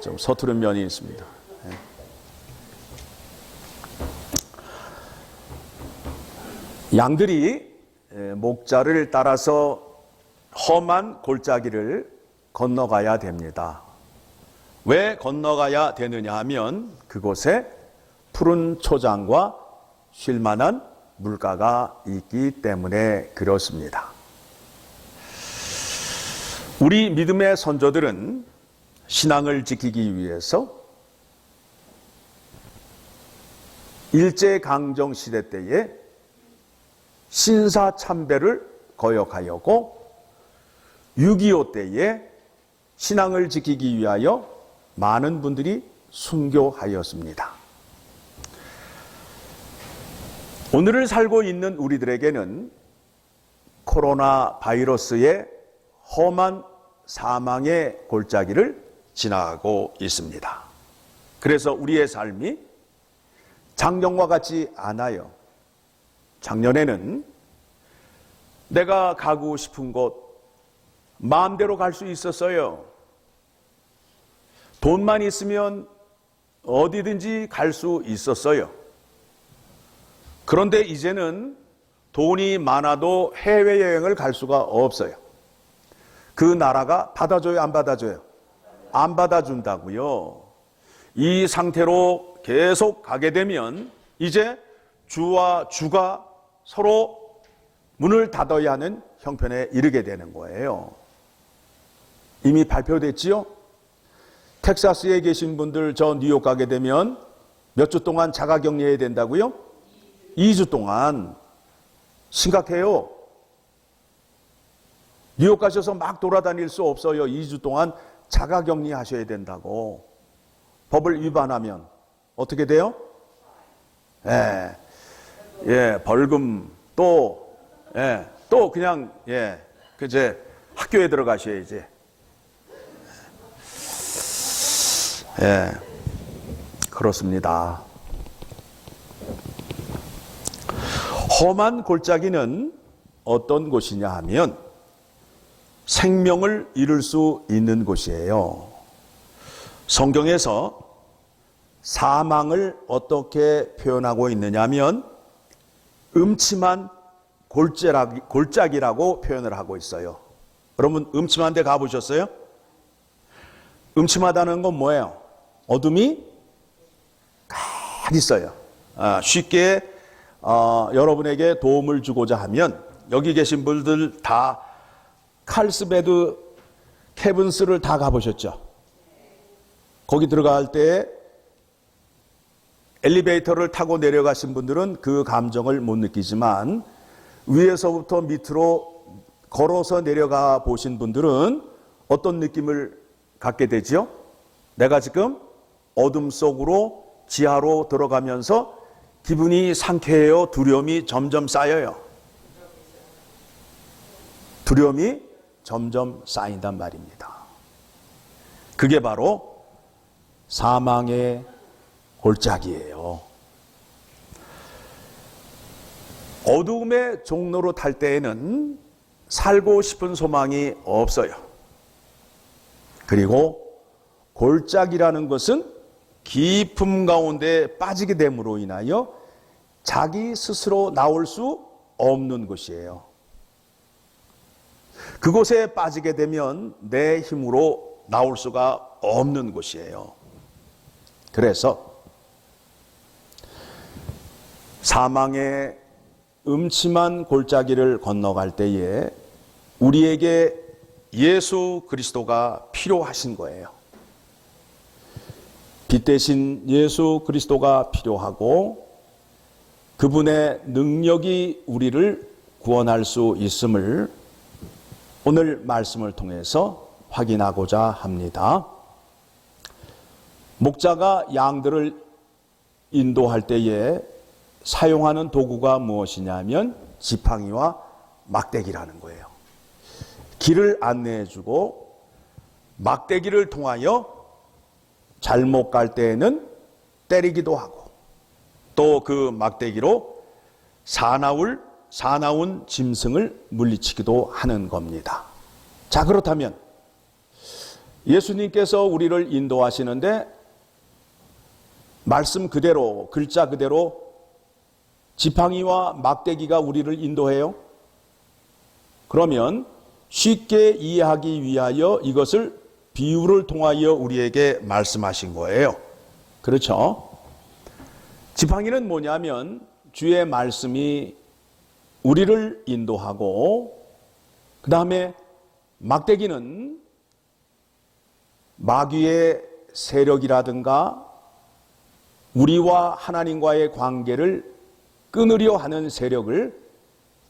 좀 서투른 면이 있습니다. 양들이 목자를 따라서 험한 골짜기를 건너가야 됩니다. 왜 건너가야 되느냐 하면 그곳에 푸른 초장과 쉴만한 물가가 있기 때문에 그렇습니다. 우리 믿음의 선조들은 신앙을 지키기 위해서 일제강점 시대 때에 신사참배를 거역하였고 6.25 때에 신앙을 지키기 위하여 많은 분들이 순교하였습니다. 오늘을 살고 있는 우리들에게는 코로나 바이러스의 험한 사망의 골짜기를 지나가고 있습니다. 그래서 우리의 삶이 작년과 같지 않아요. 작년에는 내가 가고 싶은 곳 마음대로 갈 수 있었어요. 돈만 있으면 어디든지 갈 수 있었어요. 그런데 이제는 돈이 많아도 해외여행을 갈 수가 없어요. 그 나라가 받아줘요, 안 받아줘요? 안 받아준다고요. 이 상태로 계속 가게 되면 이제 주와 주가 서로 문을 닫아야 하는 형편에 이르게 되는 거예요. 이미 발표됐지요? 텍사스에 계신 분들 저 뉴욕 가게 되면 몇 주 동안 자가격리해야 된다고요? 2주 동안. 심각해요. 뉴욕 가셔서 막 돌아다닐 수 없어요. 2주 동안 자가격리 하셔야 된다고. 법을 위반하면 어떻게 돼요? 벌금 또 그냥 이제 학교에 들어가셔야지. 그렇습니다. 험한 골짜기는 어떤 곳이냐 하면 생명을 잃을 수 있는 곳이에요. 성경에서 사망을 어떻게 표현하고 있느냐 하면 음침한 골짜기라고 표현을 하고 있어요. 여러분 음침한 데 가보셨어요? 음침하다는 건 뭐예요? 어둠이 가득 있어요. 쉽게 여러분에게 도움을 주고자 하면 여기 계신 분들 다 칼스베드 케븐스를 다 가보셨죠? 거기 들어갈 때 엘리베이터를 타고 내려가신 분들은 그 감정을 못 느끼지만 위에서부터 밑으로 걸어서 내려가 보신 분들은 어떤 느낌을 갖게 되지요? 내가 지금 어둠 속으로 지하로 들어가면서 기분이 상쾌해요? 두려움이 점점 쌓여요? 두려움이 점점 쌓인단 말입니다. 그게 바로 사망의 골짜기예요. 어두움의 종로로 탈 때에는 살고 싶은 소망이 없어요. 그리고 골짜기라는 것은 깊음 가운데 빠지게 됨으로 인하여 자기 스스로 나올 수 없는 곳이에요. 그곳에 빠지게 되면 내 힘으로 나올 수가 없는 곳이에요. 그래서 사망의 음침한 골짜기를 건너갈 때에 우리에게 예수 그리스도가 필요하신 거예요. 빛 대신 예수 그리스도가 필요하고 그분의 능력이 우리를 구원할 수 있음을 오늘 말씀을 통해서 확인하고자 합니다. 목자가 양들을 인도할 때에 사용하는 도구가 무엇이냐면 지팡이와 막대기라는 거예요. 길을 안내해주고 막대기를 통하여 잘못 갈 때에는 때리기도 하고 또 그 막대기로 사나운 짐승을 물리치기도 하는 겁니다. 자, 그렇다면 예수님께서 우리를 인도하시는데 말씀 그대로, 글자 그대로 지팡이와 막대기가 우리를 인도해요? 그러면 쉽게 이해하기 위하여 이것을 비유를 통하여 우리에게 말씀하신 거예요. 그렇죠? 지팡이는 뭐냐면 주의 말씀이 우리를 인도하고, 그 다음에 막대기는 마귀의 세력이라든가 우리와 하나님과의 관계를 끊으려 하는 세력을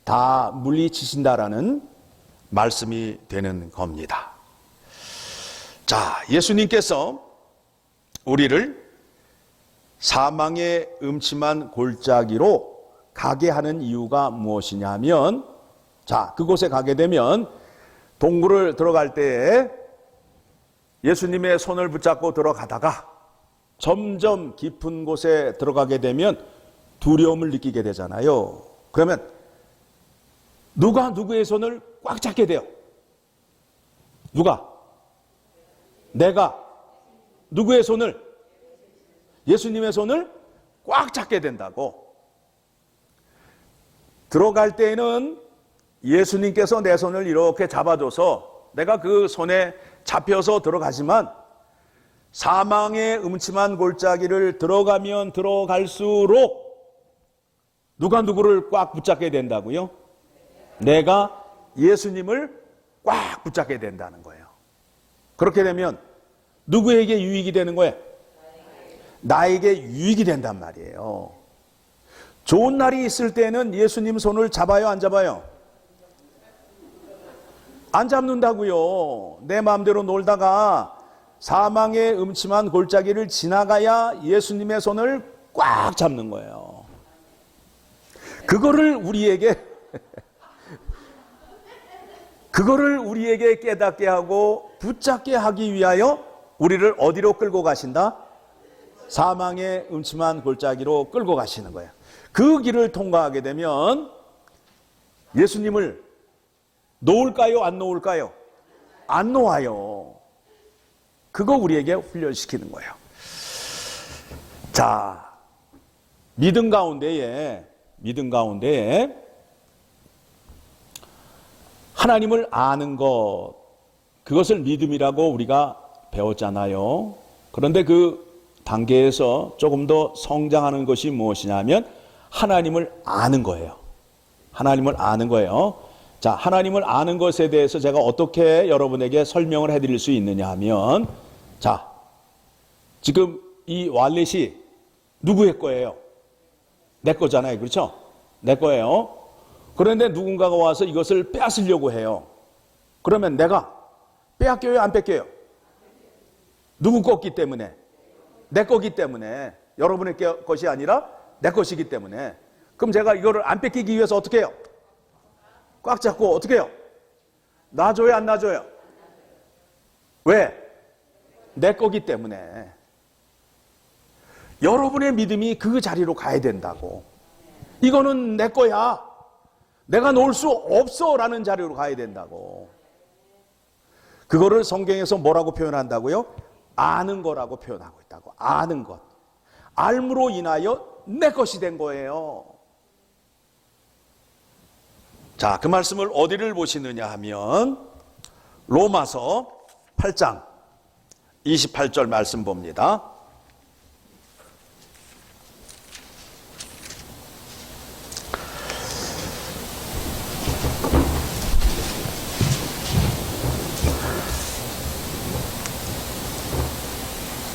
다 물리치신다라는 말씀이 되는 겁니다. 자, 예수님께서 우리를 사망의 음침한 골짜기로 가게 하는 이유가 무엇이냐면, 자, 그곳에 가게 되면 동굴을 들어갈 때에 예수님의 손을 붙잡고 들어가다가 점점 깊은 곳에 들어가게 되면 두려움을 느끼게 되잖아요. 그러면 누가 누구의 손을 꽉 잡게 돼요? 누가? 내가 누구의 손을? 예수님의 손을 꽉 잡게 된다고. 들어갈 때에는 예수님께서 내 손을 이렇게 잡아줘서 내가 그 손에 잡혀서 들어가지만, 사망의 음침한 골짜기를 들어가면 들어갈수록 누가 누구를 꽉 붙잡게 된다고요? 내가 예수님을 꽉 붙잡게 된다는 거예요. 그렇게 되면 누구에게 유익이 되는 거예요? 나에게 유익이 된단 말이에요. 좋은 날이 있을 때는 예수님 손을 잡아요, 안 잡아요? 안 잡는다고요. 내 마음대로 놀다가 사망의 음침한 골짜기를 지나가야 예수님의 손을 꽉 잡는 거예요. 그거를 우리에게 깨닫게 하고 붙잡게 하기 위하여 우리를 어디로 끌고 가신다? 사망의 음침한 골짜기로 끌고 가시는 거예요. 그 길을 통과하게 되면 예수님을 놓을까요? 안 놓을까요? 안 놓아요. 그거 우리에게 훈련시키는 거예요. 자, 믿음 가운데에 하나님을 아는 것, 그것을 믿음이라고 우리가 배웠잖아요. 그런데 그 단계에서 조금 더 성장하는 것이 무엇이냐면 하나님을 아는 거예요. 하나님을 아는 거예요. 자, 하나님을 아는 것에 대해서 제가 어떻게 여러분에게 설명을 해드릴 수 있느냐 하면, 자, 지금 이 왈렛이 누구의 거예요? 내 거잖아요. 그렇죠? 내 거예요. 그런데 누군가가 와서 이것을 빼앗으려고 해요. 그러면 내가 빼앗겨요? 안 뺏겨요? 누구 거기 때문에? 내 거기 때문에. 여러분의 것이 아니라 내 것이기 때문에. 그럼 제가 이거를 안 뺏기기 위해서 어떻게 해요? 꽉 잡고 어떻게 해요? 놔줘요, 안 놔줘요? 왜? 내 거기 때문에. 여러분의 믿음이 그 자리로 가야 된다고. 이거는 내 거야. 내가 놓을 수 없어 라는 자리로 가야 된다고. 그거를 성경에서 뭐라고 표현한다고요? 아는 거라고 표현하고 있다고. 아는 것. 알므로 인하여 내 것이 된 거예요. 자, 그 말씀을 어디를 보시느냐 하면 로마서 8장 28절 말씀 봅니다.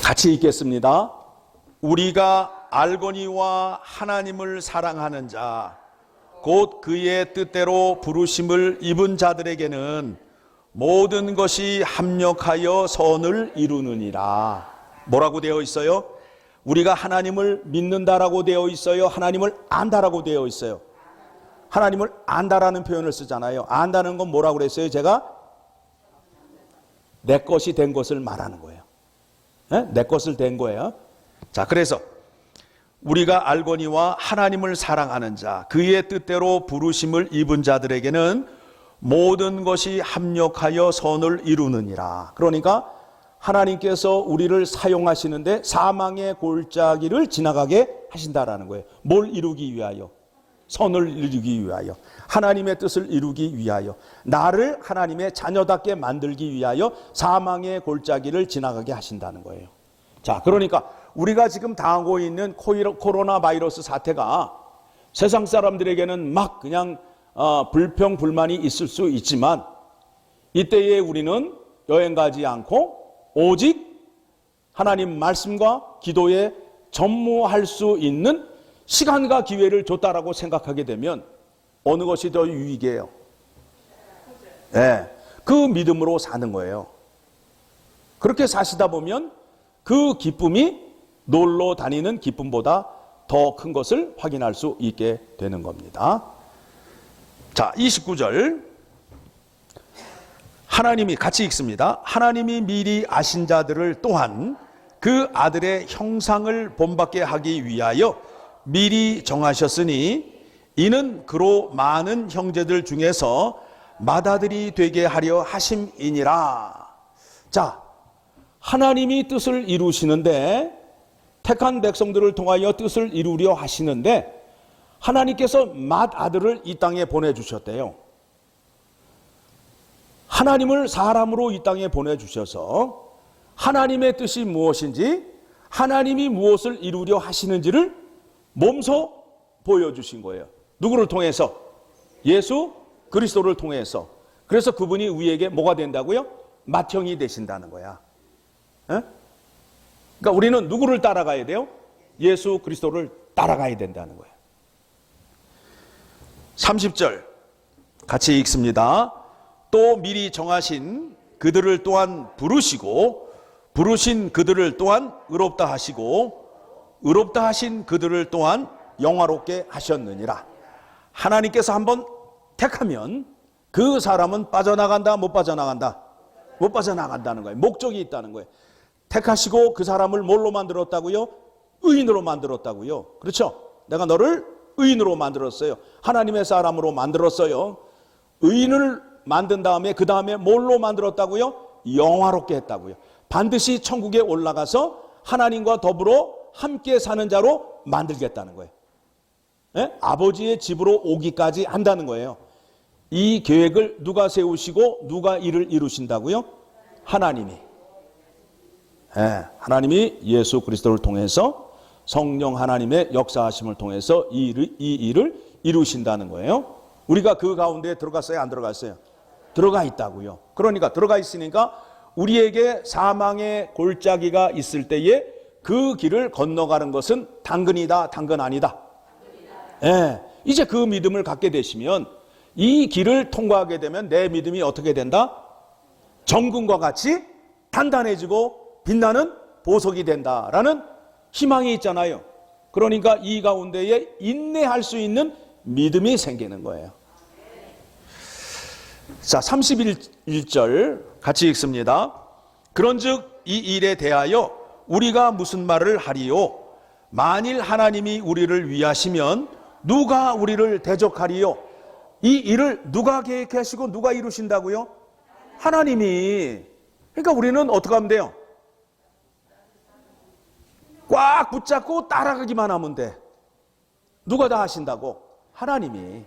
같이 읽겠습니다. 우리가 알거니와 하나님을 사랑하는 자 곧 그의 뜻대로 부르심을 입은 자들에게는 모든 것이 합력하여 선을 이루느니라. 뭐라고 되어 있어요? 우리가 하나님을 믿는다라고 되어 있어요? 하나님을 안다라고 되어 있어요? 하나님을 안다라는 표현을 쓰잖아요. 안다는 건 뭐라고 그랬어요? 제가 내 것이 된 것을 말하는 거예요. 네? 내 것을 된 거예요. 자, 그래서 우리가 알거니와 하나님을 사랑하는 자, 그의 뜻대로 부르심을 입은 자들에게는 모든 것이 합력하여 선을 이루느니라. 그러니까 하나님께서 우리를 사용하시는데 사망의 골짜기를 지나가게 하신다라는 거예요. 뭘 이루기 위하여? 선을 이루기 위하여, 하나님의 뜻을 이루기 위하여, 나를 하나님의 자녀답게 만들기 위하여 사망의 골짜기를 지나가게 하신다는 거예요. 자, 그러니까 우리가 지금 당하고 있는 코로나 바이러스 사태가 세상 사람들에게는 막 그냥 불평 불만이 있을 수 있지만, 이때에 우리는 여행 가지 않고 오직 하나님 말씀과 기도에 전무할 수 있는 시간과 기회를 줬다라고 생각하게 되면 어느 것이 더 유익이에요? 네, 그 믿음으로 사는 거예요. 그렇게 사시다 보면 그 기쁨이 놀러 다니는 기쁨보다 더 큰 것을 확인할 수 있게 되는 겁니다. 자, 29절 하나님이 같이 읽습니다. 하나님이 미리 아신 자들을 또한 그 아들의 형상을 본받게 하기 위하여 미리 정하셨으니 이는 그로 많은 형제들 중에서 맏아들이 되게 하려 하심이니라. 자, 하나님이 뜻을 이루시는데, 택한 백성들을 통하여 뜻을 이루려 하시는데 하나님께서 맏아들을 이 땅에 보내주셨대요. 하나님을 사람으로 이 땅에 보내주셔서 하나님의 뜻이 무엇인지, 하나님이 무엇을 이루려 하시는지를 몸소 보여주신 거예요. 누구를 통해서? 예수 그리스도를 통해서. 그래서 그분이 우리에게 뭐가 된다고요? 맏형이 되신다는 거야. 에? 그러니까 우리는 누구를 따라가야 돼요? 예수 그리스도를 따라가야 된다는 거예요. 30절 같이 읽습니다. 또 미리 정하신 그들을 또한 부르시고 부르신 그들을 또한 의롭다 하시고 의롭다 하신 그들을 또한 영화롭게 하셨느니라. 하나님께서 한번 택하면 그 사람은 빠져나간다, 못 빠져나간다? 못 빠져나간다는 거예요. 목적이 있다는 거예요. 택하시고 그 사람을 뭘로 만들었다고요? 의인으로 만들었다고요. 그렇죠? 내가 너를 의인으로 만들었어요. 하나님의 사람으로 만들었어요. 의인을 만든 다음에 그 다음에 뭘로 만들었다고요? 영화롭게 했다고요. 반드시 천국에 올라가서 하나님과 더불어 함께 사는 자로 만들겠다는 거예요. 예? 아버지의 집으로 오기까지 한다는 거예요. 이 계획을 누가 세우시고 누가 이를 이루신다고요? 하나님이. 예, 하나님이 예수 그리스도를 통해서 성령 하나님의 역사하심을 통해서 이 일을 이루신다는 거예요. 우리가 그 가운데 들어갔어요? 안 들어갔어요? 들어가 있다고요. 그러니까 들어가 있으니까 우리에게 사망의 골짜기가 있을 때에 그 길을 건너가는 것은 당근이다, 당근 아니다. 예, 이제 그 믿음을 갖게 되시면 이 길을 통과하게 되면 내 믿음이 어떻게 된다? 정금과 같이 단단해지고 빛나는 보석이 된다라는 희망이 있잖아요. 그러니까 이 가운데에 인내할 수 있는 믿음이 생기는 거예요. 자, 31절 같이 읽습니다. 그런즉 이 일에 대하여 우리가 무슨 말을 하리요? 만일 하나님이 우리를 위하시면 누가 우리를 대적하리요? 이 일을 누가 계획하시고 누가 이루신다고요? 하나님이. 그러니까 우리는 어떻게 하면 돼요? 꽉 붙잡고 따라가기만 하면 돼. 누가 다 하신다고? 하나님이.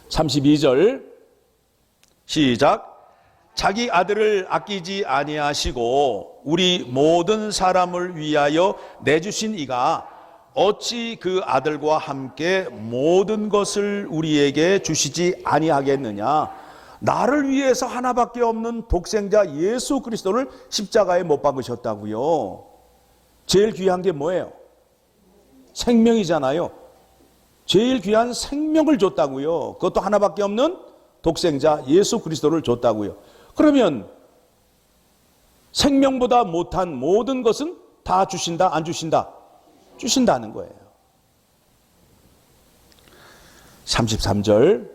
32절 시작. 자기 아들을 아끼지 아니하시고 우리 모든 사람을 위하여 내주신 이가 어찌 그 아들과 함께 모든 것을 우리에게 주시지 아니하겠느냐. 나를 위해서 하나밖에 없는 독생자 예수 그리스도를 십자가에 못 박으셨다고요. 제일 귀한 게 뭐예요? 생명이잖아요. 제일 귀한 생명을 줬다고요. 그것도 하나밖에 없는 독생자 예수 그리스도를 줬다고요. 그러면 생명보다 못한 모든 것은 다 주신다, 안 주신다? 주신다는 거예요. 33절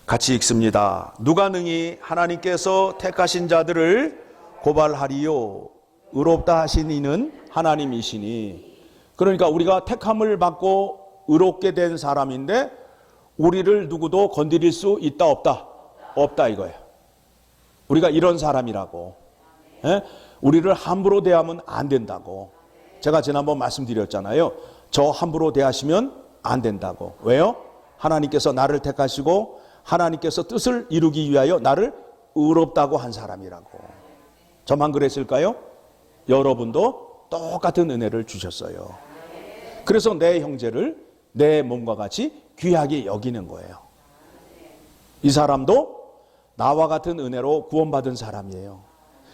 같이 읽습니다. 누가 능히 하나님께서 택하신 자들을 고발하리요? 의롭다 하신 이는 하나님이시니. 그러니까 우리가 택함을 받고 의롭게 된 사람인데 우리를 누구도 건드릴 수 있다 없다? 없다 이거예요. 우리가 이런 사람이라고. 예? 우리를 함부로 대하면 안 된다고. 제가 지난번 말씀드렸잖아요. 저 함부로 대하시면 안 된다고. 왜요? 하나님께서 나를 택하시고 하나님께서 뜻을 이루기 위하여 나를 의롭다고 한 사람이라고. 저만 그랬을까요? 여러분도 똑같은 은혜를 주셨어요. 그래서 내 형제를 내 몸과 같이 귀하게 여기는 거예요. 이 사람도 나와 같은 은혜로 구원받은 사람이에요.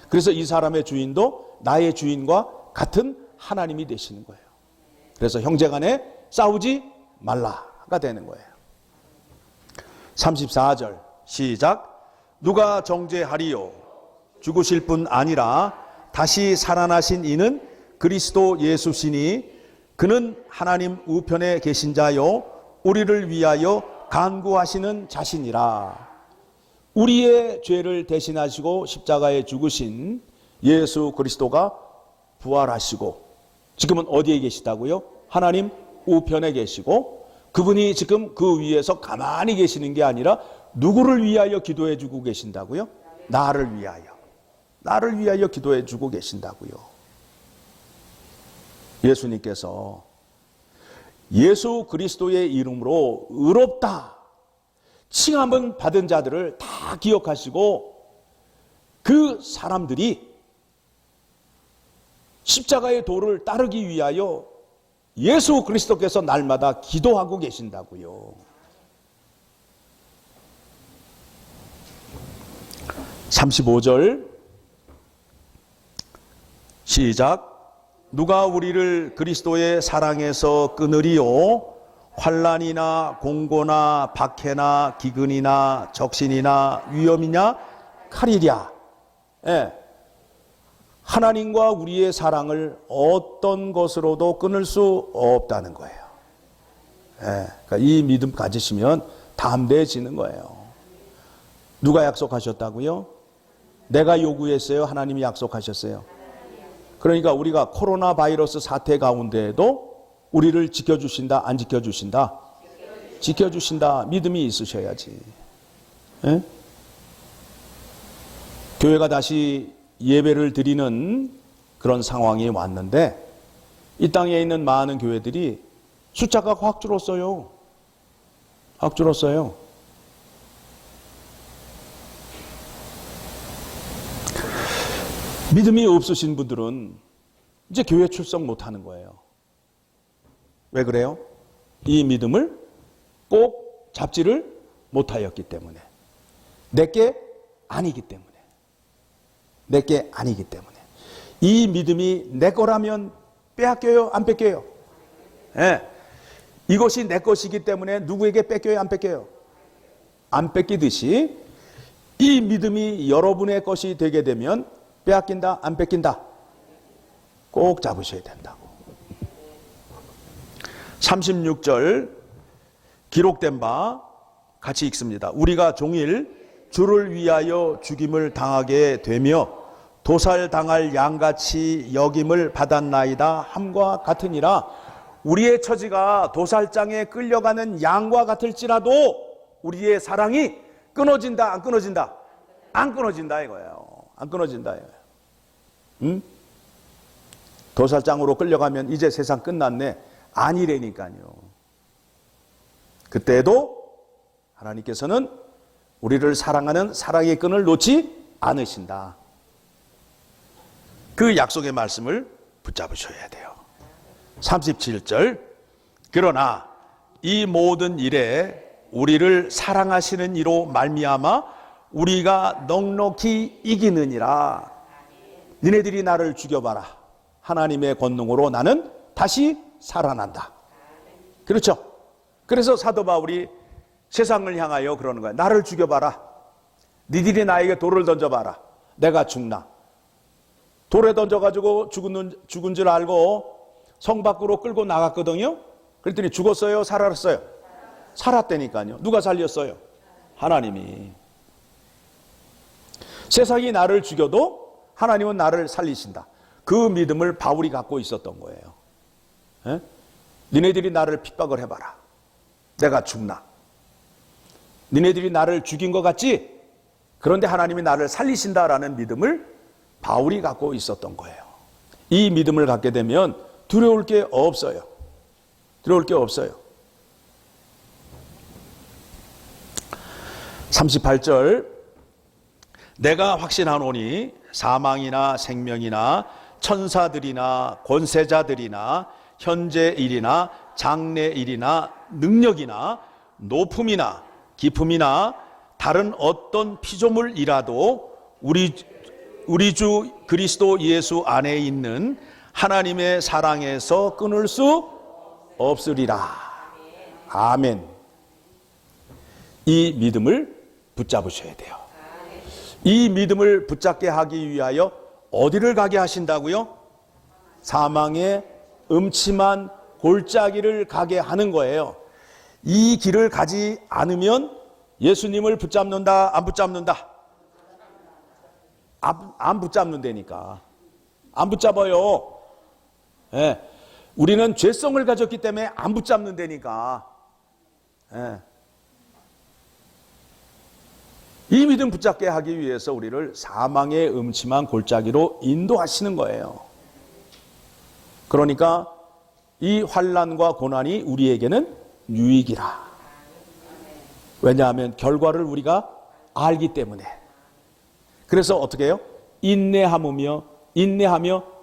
그래서 이 사람의 주인도 나의 주인과 같은 하나님이 되시는 거예요. 그래서 형제간에 싸우지 말라가 되는 거예요. 34절 시작. 누가 정죄하리요? 죽으실 뿐 아니라 다시 살아나신 이는 그리스도 예수시니 그는 하나님 우편에 계신 자요 우리를 위하여 간구하시는 자신이라. 우리의 죄를 대신하시고 십자가에 죽으신 예수 그리스도가 부활하시고 지금은 어디에 계시다고요? 하나님 우편에 계시고 그분이 지금 그 위에서 가만히 계시는 게 아니라 누구를 위하여 기도해 주고 계신다고요? 나를 위하여. 나를 위하여 기도해 주고 계신다고요. 예수님께서 예수 그리스도의 이름으로 의롭다 칭함을 받은 자들을 다 기억하시고 그 사람들이 십자가의 도를 따르기 위하여 예수 그리스도께서 날마다 기도하고 계신다고요. 35절 시작. 누가 우리를 그리스도의 사랑에서 끊으리요? 환난이나 공고나 박해나 기근이나 적신이나 위험이냐 칼이랴. 예. 하나님과 우리의 사랑을 어떤 것으로도 끊을 수 없다는 거예요. 예. 그러니까 이 믿음 가지시면 담대해지는 거예요. 누가 약속하셨다고요? 내가 요구했어요? 하나님이 약속하셨어요? 그러니까 우리가 코로나 바이러스 사태 가운데에도 우리를 지켜주신다, 안 지켜주신다? 지켜주신다. 믿음이 있으셔야지. 예? 교회가 다시 예배를 드리는 그런 상황이 왔는데 이 땅에 있는 많은 교회들이 숫자가 확 줄었어요. 확 줄었어요. 믿음이 없으신 분들은 이제 교회 출석 못하는 거예요. 왜 그래요? 이 믿음을 꼭 잡지를 못하였기 때문에. 내게 아니기 때문에. 내게 아니기 때문에. 이 믿음이 내 거라면 빼앗겨요? 안 뺏겨요? 예. 이것이 내 것이기 때문에 누구에게 뺏겨요? 안 뺏겨요? 안 뺏기듯이 이 믿음이 여러분의 것이 되게 되면 빼앗긴다? 안 뺏긴다? 꼭 잡으셔야 된다고. 36절 기록된 바 같이 읽습니다. 우리가 종일 주를 위하여 죽임을 당하게 되며 도살당할 양같이 여김을 받았나이다 함과 같으니라. 우리의 처지가 도살장에 끌려가는 양과 같을지라도 우리의 사랑이 끊어진다, 안 끊어진다? 안 끊어진다 이거예요. 안 끊어진다 이거예요. 응? 도살장으로 끌려가면 이제 세상 끝났네. 아니라니까요. 그때도 하나님께서는 우리를 사랑하는 사랑의 끈을 놓지 않으신다. 그 약속의 말씀을 붙잡으셔야 돼요. 37절 그러나 이 모든 일에 우리를 사랑하시는 이로 말미암아 우리가 넉넉히 이기느니라. 니네들이 나를 죽여봐라. 하나님의 권능으로 나는 다시 살아난다. 그렇죠? 그래서 사도 바울이 세상을 향하여 그러는 거야. 나를 죽여봐라. 니들이 나에게 돌을 던져봐라. 내가 죽나. 돌에 던져가지고 죽은 줄 알고 성 밖으로 끌고 나갔거든요. 그랬더니 죽었어요? 살았어요? 살았다니까요. 누가 살렸어요? 하나님이. 세상이 나를 죽여도 하나님은 나를 살리신다. 그 믿음을 바울이 갖고 있었던 거예요. 에? 니네들이 나를 핍박을 해봐라. 내가 죽나. 니네들이 나를 죽인 것 같지? 그런데 하나님이 나를 살리신다라는 믿음을 바울이 갖고 있었던 거예요. 이 믿음을 갖게 되면 두려울 게 없어요. 두려울 게 없어요. 38절, 내가 확신하노니 사망이나 생명이나 천사들이나 권세자들이나 현재일이나 장래일이나 능력이나 높음이나 깊음이나 다른 어떤 피조물이라도 우리 주 그리스도 예수 안에 있는 하나님의 사랑에서 끊을 수 없으리라. 아멘. 이 믿음을 붙잡으셔야 돼요. 이 믿음을 붙잡게 하기 위하여 어디를 가게 하신다고요? 사망의 음침한 골짜기를 가게 하는 거예요. 이 길을 가지 않으면 예수님을 붙잡는다, 안 붙잡는다? 안 붙잡는다니까. 안 붙잡아요. 예. 우리는 죄성을 가졌기 때문에 안 붙잡는다니까. 예. 이 믿음 붙잡게 하기 위해서 우리를 사망의 음침한 골짜기로 인도하시는 거예요. 그러니까 이 환난과 고난이 우리에게는 유익이라. 왜냐하면 결과를 우리가 알기 때문에. 그래서 어떻게 해요? 인내하며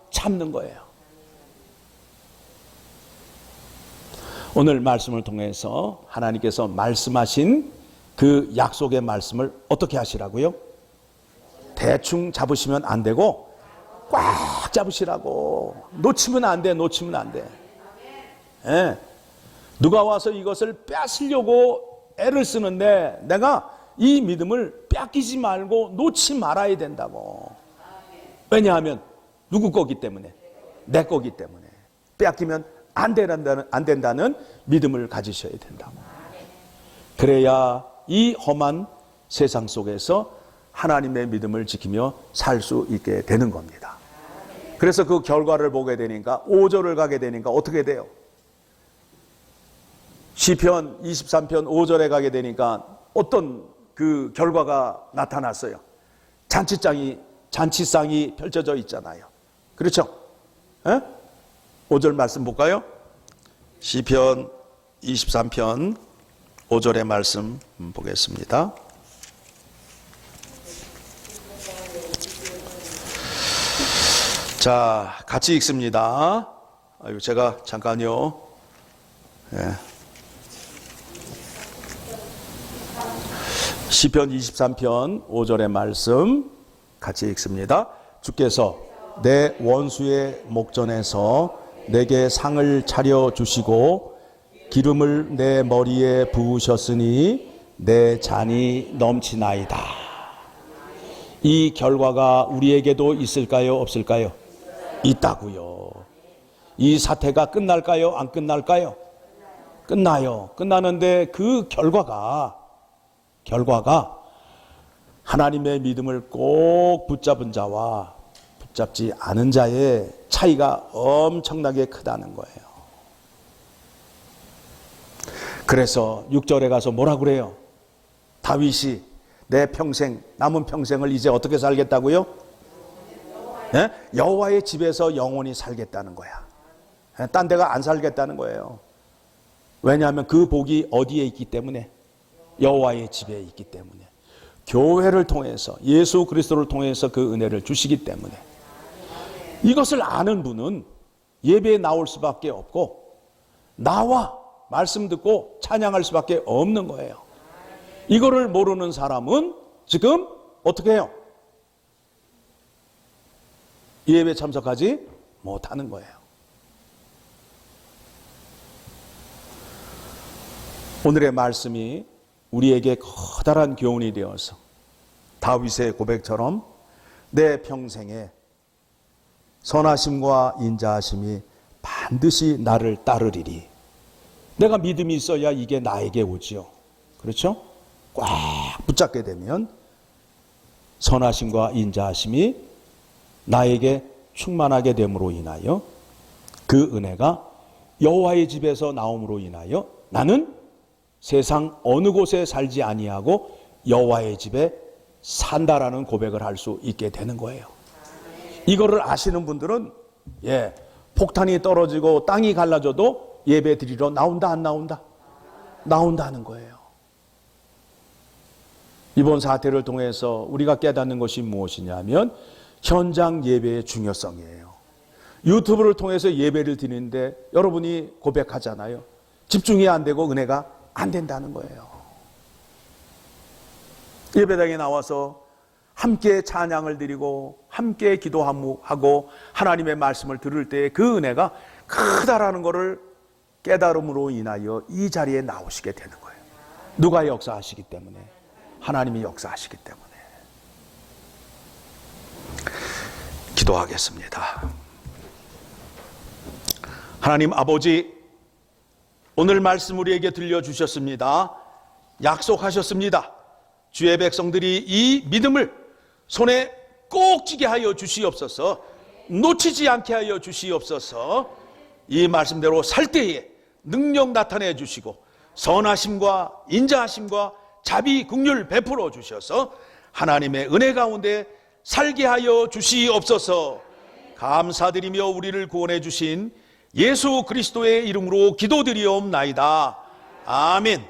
참는 거예요. 오늘 말씀을 통해서 하나님께서 말씀하신 그 약속의 말씀을 어떻게 하시라고요? 대충 잡으시면 안 되고 꽉 잡으시라고. 놓치면 안 돼. 놓치면 안 돼. 예. 누가 와서 이것을 뺏으려고 애를 쓰는데 내가 이 믿음을 뺏기지 말고 놓지 말아야 된다고. 왜냐하면 누구 거기 때문에? 내 거기 때문에. 뺏기면 안 된다는 믿음을 가지셔야 된다고. 그래야 이 험한 세상 속에서 하나님의 믿음을 지키며 살 수 있게 되는 겁니다. 그래서 그 결과를 보게 되니까 5절을 가게 되니까 어떻게 돼요? 시편 23편 5절에 가게 되니까 어떤 그 결과가 나타났어요. 잔치상이 펼쳐져 있잖아요. 그렇죠? 에? 5절 말씀 볼까요? 시편 23편 5절의 말씀 보겠습니다. 자, 같이 읽습니다. 제가 잠깐요. 예. 시편 23편 5절의 말씀 같이 읽습니다. 주께서 내 원수의 목전에서 내게 상을 차려 주시고 기름을 내 머리에 부으셨으니 내 잔이 넘치나이다. 이 결과가 우리에게도 있을까요? 없을까요? 있다고요. 이 사태가 끝날까요? 안 끝날까요? 끝나요. 끝나는데 그 결과가 하나님의 믿음을 꼭 붙잡은 자와 붙잡지 않은 자의 차이가 엄청나게 크다는 거예요. 그래서 6절에 가서 뭐라 그래요? 다윗이 내 평생, 남은 평생을 이제 어떻게 살겠다고요? 네? 여호와의 집에서 영원히 살겠다는 거야. 딴 데가 안 살겠다는 거예요. 왜냐하면 그 복이 어디에 있기 때문에? 여호와의 집에 있기 때문에. 교회를 통해서, 예수 그리스도를 통해서 그 은혜를 주시기 때문에. 이것을 아는 분은 예배에 나올 수밖에 없고 나와 말씀 듣고 찬양할 수밖에 없는 거예요. 이거를 모르는 사람은 지금 어떻게 해요? 예배 참석하지 못하는 거예요. 오늘의 말씀이 우리에게 커다란 교훈이 되어서 다윗의 고백처럼 내 평생에 선하심과 인자하심이 반드시 나를 따르리리. 내가 믿음이 있어야 이게 나에게 오지요. 그렇죠? 꽉 붙잡게 되면 선하심과 인자하심이 나에게 충만하게 됨으로 인하여 그 은혜가 여호와의 집에서 나옴으로 인하여 나는 세상 어느 곳에 살지 아니하고 여호와의 집에 산다라는 고백을 할 수 있게 되는 거예요. 이거를 아시는 분들은 폭탄이 떨어지고 땅이 갈라져도 예배 드리러 나온다 안 나온다? 나온다는 거예요. 이번 사태를 통해서 우리가 깨닫는 것이 무엇이냐면 현장 예배의 중요성이에요. 유튜브를 통해서 예배를 드리는데 여러분이 고백하잖아요. 집중이 안 되고 은혜가 안 된다는 거예요. 예배당에 나와서 함께 찬양을 드리고 함께 기도하고 하나님의 말씀을 들을 때 그 은혜가 크다라는 것을 깨달음으로 인하여 이 자리에 나오시게 되는 거예요. 누가 역사하시기 때문에? 하나님이 역사하시기 때문에. 기도하겠습니다. 하나님 아버지, 오늘 말씀 우리에게 들려주셨습니다. 약속하셨습니다. 주의 백성들이 이 믿음을 손에 꼭 쥐게 하여 주시옵소서. 놓치지 않게 하여 주시옵소서. 이 말씀대로 살 때에 능력 나타내 주시고 선하심과 인자하심과 자비 긍휼 베풀어 주셔서 하나님의 은혜 가운데 살게 하여 주시옵소서. 감사드리며 우리를 구원해 주신 예수 그리스도의 이름으로 기도드리옵나이다. 아멘.